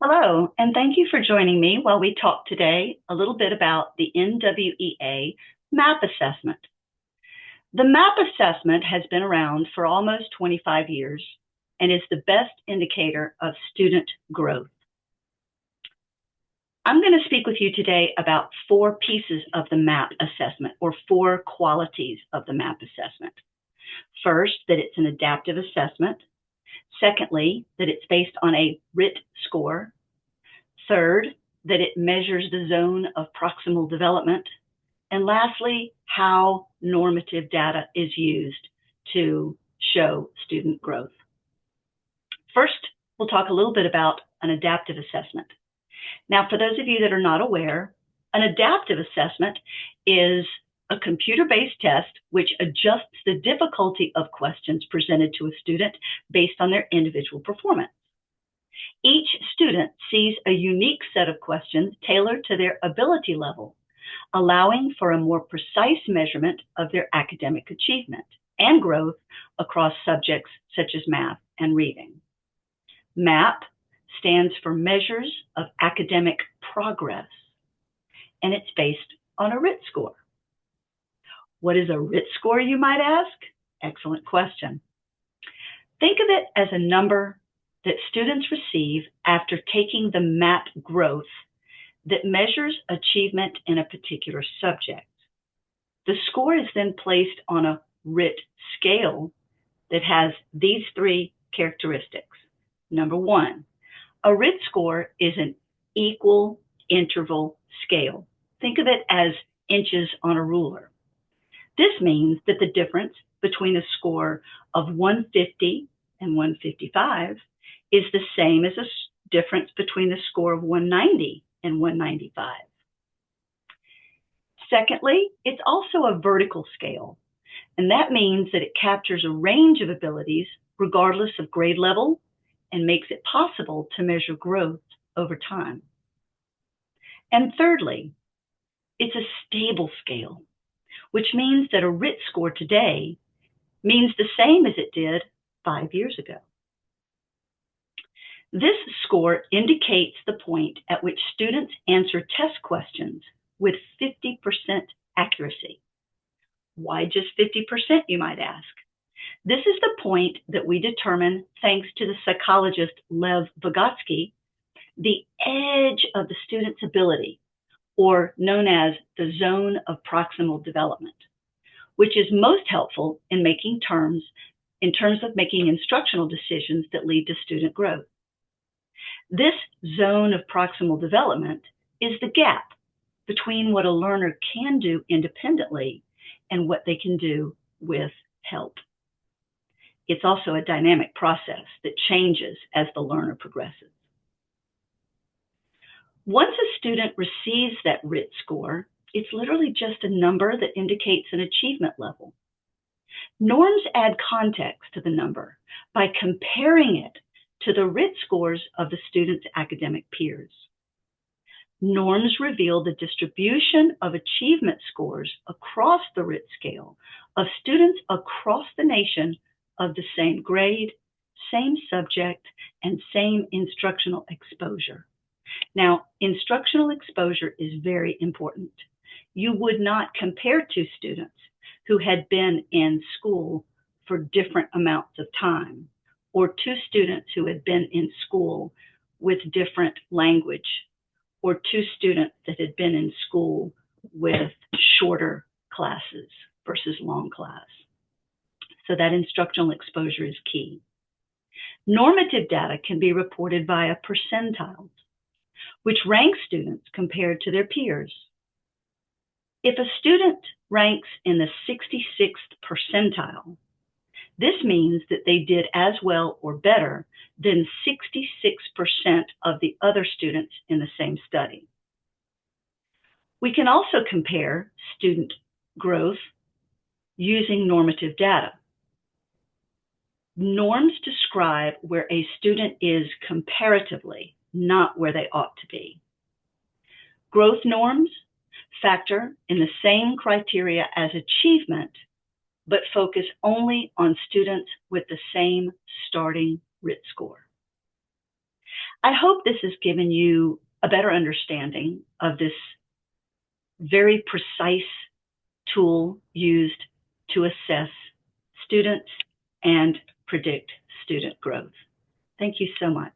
Hello, and thank you for joining me while we talk today a little bit about the NWEA MAP assessment. The MAP assessment has been around for almost 25 years and is the best indicator of student growth. I'm going to speak with you today about four pieces of the MAP assessment, or four qualities of the MAP assessment. First, that it's an adaptive assessment. Secondly, that it's based on a RIT score. Third, that it measures the zone of proximal development. And lastly, how normative data is used to show student growth. First, we'll talk a little bit about an adaptive assessment. Now, for those of you that are not aware, an adaptive assessment is a computer-based test which adjusts the difficulty of questions presented to a student based on their individual performance. Each student sees a unique set of questions tailored to their ability level, allowing for a more precise measurement of their academic achievement and growth across subjects such as math and reading. MAP stands for Measures of Academic Progress, and it's based on a RIT score. What is a RIT score, you might ask? Excellent question. Think of it as a number that students receive after taking the MAP growth that measures achievement in a particular subject. The score is then placed on a RIT scale that has these three characteristics. Number one, a RIT score is an equal interval scale. Think of it as inches on a ruler. This means that the difference between a score of 150 and 155 is the same as a difference between the score of 190 and 195. Secondly, it's also a vertical scale, and that means that it captures a range of abilities regardless of grade level and makes it possible to measure growth over time. And thirdly, it's a stable scale, which means that a RIT score today means the same as it did 5 years ago. This score indicates the point at which students answer test questions with 50% accuracy. Why just 50%, you might ask? This is the point that we determine, thanks to the psychologist Lev Vygotsky, the edge of the student's ability, or known as the zone of proximal development, which is most helpful in terms of making instructional decisions that lead to student growth. This zone of proximal development is the gap between what a learner can do independently and what they can do with help. It's also a dynamic process that changes as the learner progresses. Once a student receives that RIT score, it's literally just a number that indicates an achievement level. Norms add context to the number by comparing it to the RIT scores of the student's academic peers. Norms reveal the distribution of achievement scores across the RIT scale of students across the nation of the same grade, same subject, and same instructional exposure. Now, instructional exposure is very important. You would not compare two students who had been in school for different amounts of time, or two students who had been in school with different language, or two students that had been in school with shorter classes versus long class. So that instructional exposure is key. Normative data can be reported via percentiles, which rank students compared to their peers. If a student ranks in the 66th percentile, this means that they did as well or better than 66% of the other students in the same study. We can also compare student growth using normative data. Norms describe where a student is comparatively, not where they ought to be. Growth norms factor in the same criteria as achievement, but focus only on students with the same starting RIT score. I hope this has given you a better understanding of this very precise tool used to assess students and predict student growth. Thank you so much.